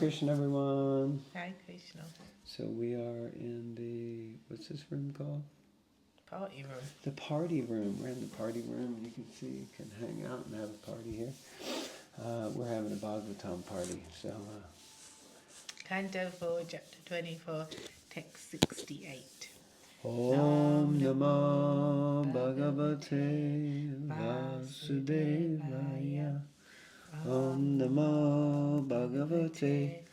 Krishna, everyone. Hare Krishna. So we are in the, what's this room called? Party room. The party room. We're in the party room. You can see, you can hang out and have a party here. We're having a Bhagavatam party. So, Canto 4, Chapter 24, Text 68. Om Namo Bhagavate Vasudevaya. Om Namo Bhagavate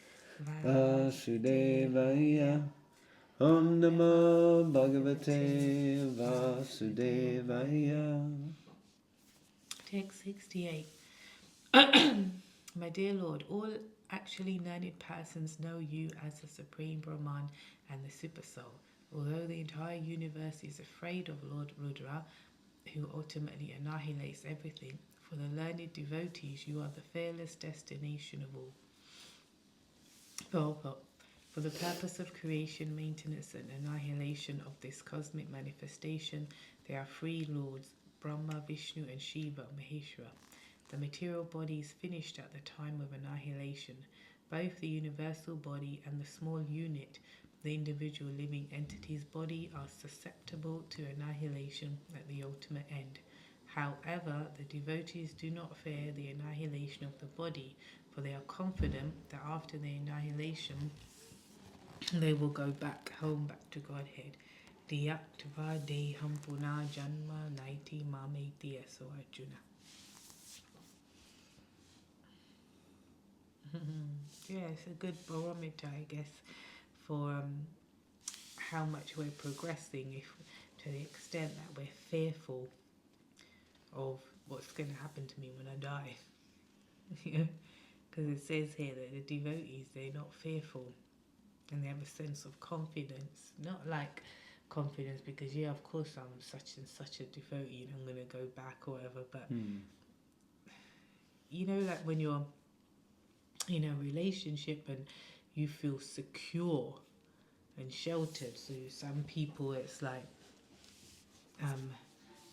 Vasudevaya. Om Namo Bhagavate Vasudevaya. Text 68. My dear Lord, all actually learned persons know you as the Supreme Brahman and the Supersoul. Although the entire universe is afraid of Lord Rudra, who ultimately annihilates everything, for the learned devotees you are the fearless destination of all. For the purpose of creation, maintenance and annihilation of this cosmic manifestation, there are three lords, Brahma, Vishnu and Shiva, Maheshwara. The material body is finished at the time of annihilation. Both the universal body and the small unit, the individual living entity's body, are susceptible to annihilation at the ultimate end. However, the devotees do not fear the annihilation of the body, for they are confident that after the annihilation, they will go back to Godhead. Diyaktva deham puna janma naiti mameti eso Arjuna. Yeah, it's a good barometer, I guess, for how much we're progressing, if to the extent that we're fearful of what's going to happen to me when I die. Because it says here that the devotees, they're not fearful and they have a sense of confidence. Not like confidence because, yeah, of course I'm such and such a devotee and I'm going to go back or whatever, but you know, like when you're in a relationship and you feel secure and sheltered. So some people, it's like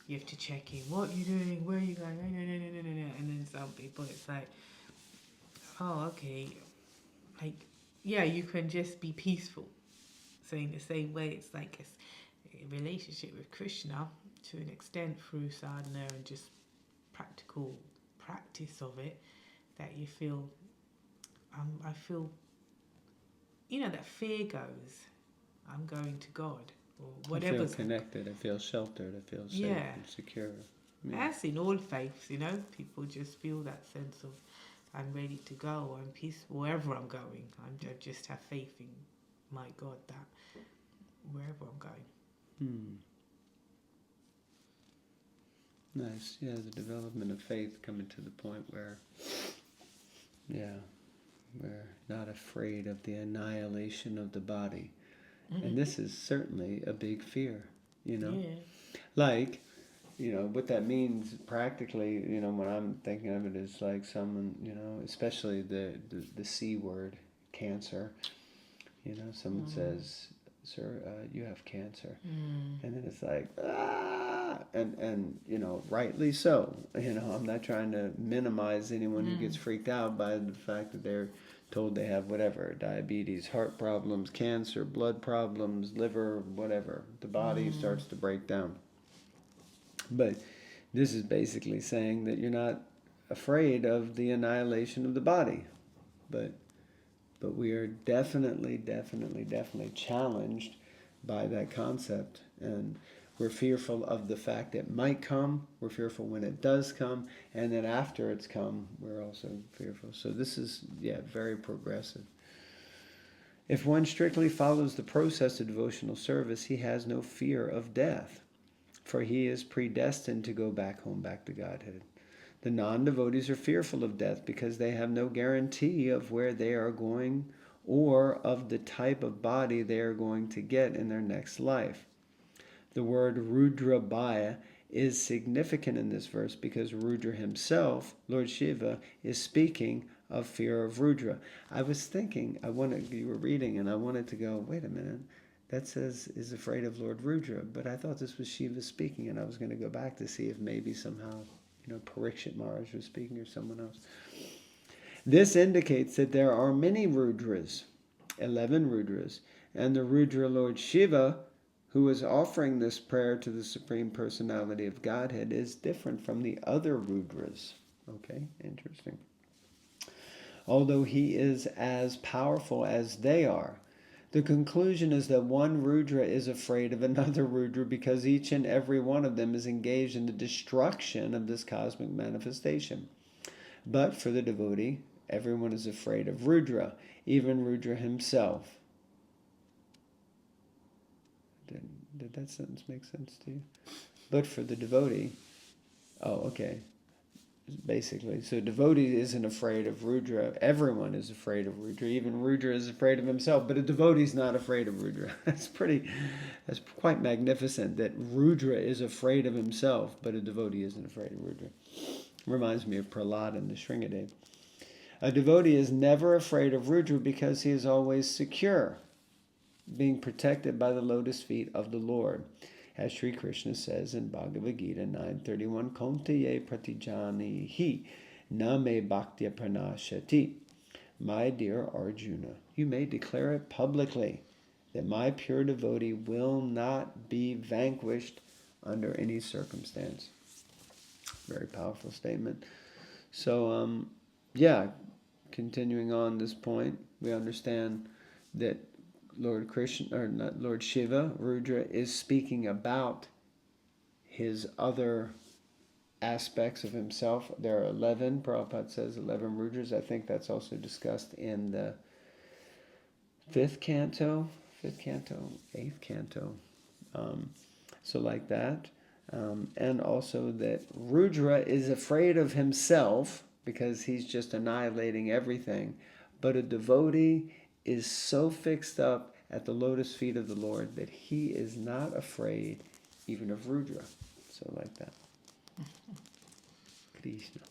you have to check in, what are you doing, where are you going, no. And then some people it's like, oh, okay, like, yeah, you can just be peaceful. So in the same way, it's like a relationship with Krishna to an extent through sadhana and just practical practice of it, that you feel I feel, you know, that fear goes, I'm going to God, or whatever. I feel connected, I feel sheltered, I feel safe and secure. Yeah. That's in all faiths, you know, people just feel that sense of, I'm ready to go, I'm peaceful, wherever I'm going. I just have faith in my God that wherever I'm going. Nice, yeah, the development of faith coming to the point where, we're not afraid of the annihilation of the body. And this is certainly a big fear, you know. Yeah. Like, you know, what that means practically, you know, when I'm thinking of it is like someone, you know, especially the C word, cancer. You know, someone says, sir, you have cancer. And then it's like, and you know, rightly so. You know, I'm not trying to minimize anyone who gets freaked out by the fact that they're told they have whatever, diabetes, heart problems, cancer, blood problems, liver, whatever. The body starts to break down. But this is basically saying that you're not afraid of the annihilation of the body. But we are definitely challenged by that concept. And we're fearful of the fact it might come. We're fearful when it does come. And then after it's come, we're also fearful. So this is, very progressive. If one strictly follows the process of devotional service, he has no fear of death, for he is predestined to go back home, back to Godhead. The non-devotees are fearful of death because they have no guarantee of where they are going or of the type of body they are going to get in their next life. The word Rudrabhaya is significant in this verse because Rudra himself, Lord Shiva, is speaking of fear of Rudra. I was thinking, you were reading and I wanted to go, wait a minute, that says is afraid of Lord Rudra, but I thought this was Shiva speaking, and I was going to go back to see if maybe somehow, Parikshit Maharaj was speaking or someone else. This indicates that there are many Rudras, 11 Rudras, and the Rudra Lord Shiva, who is offering this prayer to the Supreme Personality of Godhead, is different from the other Rudras. Okay, interesting. Although he is as powerful as they are, the conclusion is that one Rudra is afraid of another Rudra because each and every one of them is engaged in the destruction of this cosmic manifestation. But for the devotee, everyone is afraid of Rudra, even Rudra himself. Did that sentence make sense to you? But for the devotee, basically, so devotee isn't afraid of Rudra. Everyone is afraid of Rudra. Even Rudra is afraid of himself, but a devotee is not afraid of Rudra. That's quite magnificent that Rudra is afraid of himself, but a devotee isn't afraid of Rudra. Reminds me of Prahlad and the Shringadev. A devotee is never afraid of Rudra because he is always secure, being protected by the lotus feet of the Lord. As Sri Krishna says in Bhagavad Gita 9:31, Kontaye pratijani hi name bhaktya pranashati. My dear Arjuna, you may declare it publicly that my pure devotee will not be vanquished under any circumstance. Very powerful statement. So, continuing on this point, we understand that Lord Krishna, or not Lord Shiva, Rudra, is speaking about his other aspects of himself. There are 11, Prabhupada says 11 Rudras. I think that's also discussed in the 8th canto. So like that. And also that Rudra is afraid of himself because he's just annihilating everything. But a devotee is so fixed up at the lotus feet of the Lord that he is not afraid even of Rudra. So like that. Krishna.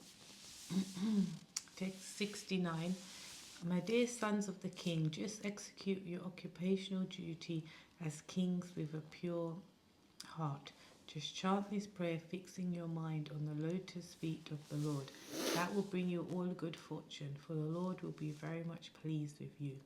Text 69. My dear sons of the king, just execute your occupational duty as kings with a pure heart. Just chant this prayer, fixing your mind on the lotus feet of the Lord. That will bring you all good fortune, for the Lord will be very much pleased with you.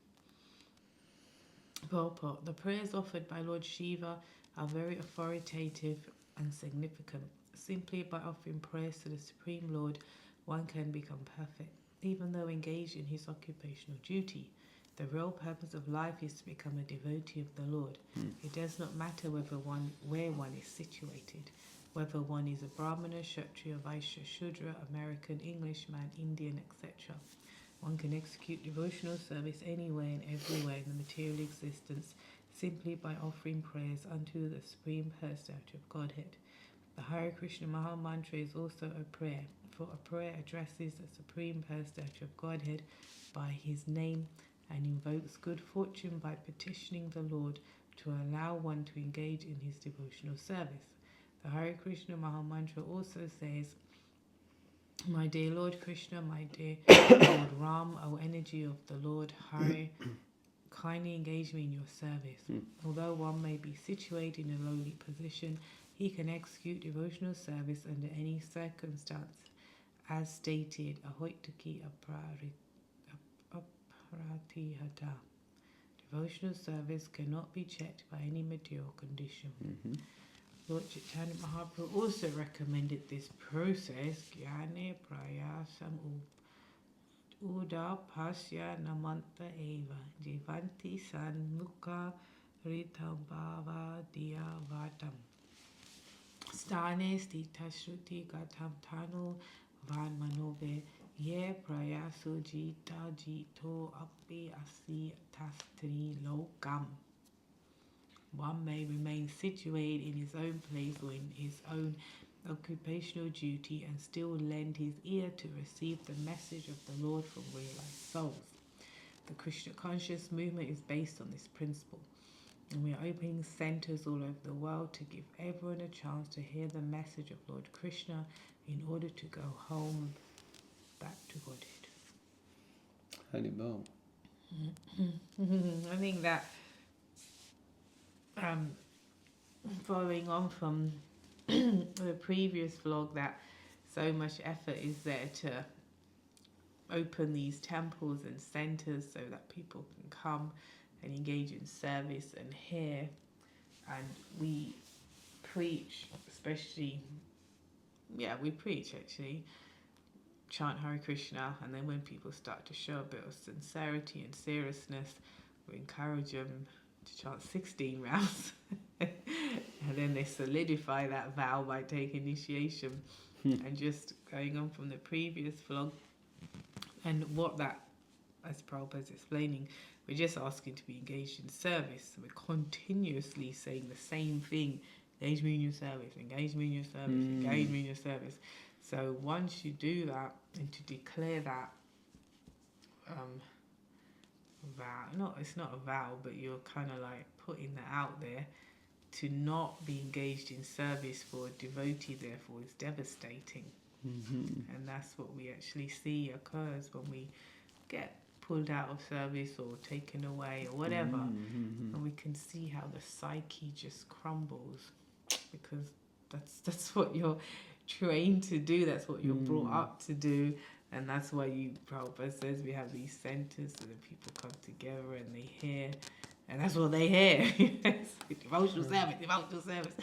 Purport. The prayers offered by Lord Shiva are very authoritative and significant. Simply by offering prayers to the Supreme Lord, one can become perfect, even though engaged in his occupational duty. The real purpose of life is to become a devotee of the Lord. It does not matter where one is situated, whether one is a Brahmana, Kshatriya, Vaishya, Shudra, American, Englishman, Indian, etc. One can execute devotional service anywhere and everywhere in the material existence simply by offering prayers unto the Supreme Personality of Godhead. The Hare Krishna Maha Mantra is also a prayer, for a prayer addresses the Supreme Personality of Godhead by his name and invokes good fortune by petitioning the Lord to allow one to engage in his devotional service. The Hare Krishna Maha Mantra also says, My dear Lord Krishna, my dear Lord Ram, O energy of the Lord Hare, kindly engage me in your service. Although one may be situated in a lowly position, he can execute devotional service under any circumstance. As stated, ahoitaki aparatihata. Devotional service cannot be checked by any material condition. Lord Chaitanya Mahaprabhu also recommended this process, Jnane Prayasam Uda Pasya Namanta Eva, Jivanti Sanmukha Ritam Bhava Diya Vatam. Stane Stita Shruti Gatam Tanu Van Manobe, Ye Prayasu Jita Jito Api Asi Tastri Lokam. One may remain situated in his own place or in his own occupational duty and still lend his ear to receive the message of the Lord from realized souls. The Krishna conscious movement is based on this principle, and we are opening centers all over the world to give everyone a chance to hear the message of Lord Krishna in order to go home back to Godhead. Haribol. I think that following on from the previous vlog, that so much effort is there to open these temples and centers so that people can come and engage in service and hear. And we preach, especially, we preach actually, chant Hare Krishna, and then when people start to show a bit of sincerity and seriousness, we encourage them to chant 16 rounds. And then they solidify that vow by taking initiation and just going on from the previous vlog. And what that, as Prabhupada's explaining, we're just asking to be engaged in service. We're continuously saying the same thing. Engage me in your service, engage me in your service, engage me in your service. So once you do that, and to declare that vow, it's not a vow, but you're kind of like putting that out there, to not be engaged in service for a devotee, therefore, is devastating. And that's what we actually see occurs when we get pulled out of service or taken away or whatever. And we can see how the psyche just crumbles, because that's what you're trained to do, that's what you're brought up to do. And that's why Prabhupada says we have these centers so that people come together and they hear. And that's what they hear. Devotional service.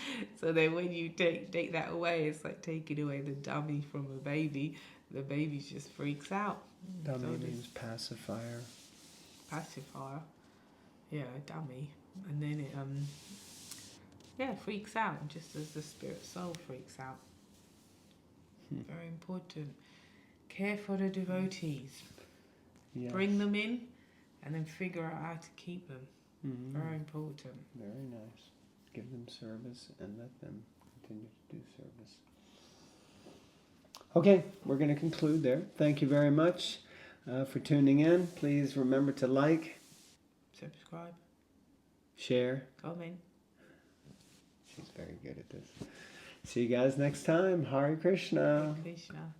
So then when you take that away, it's like taking away the dummy from a baby. The baby just freaks out. Dummy means pacifier. Pacifier. Yeah, dummy. And then it freaks out, just as the spirit soul freaks out. Very important. Care for the devotees. Yes. Bring them in and then figure out how to keep them. Very important. Very nice. Give them service and let them continue to do service. Okay, we're going to conclude there. Thank you very much for tuning in. Please remember to like, subscribe, share, comment. She's very good at this. See you guys next time. Hare Krishna. Hare Krishna.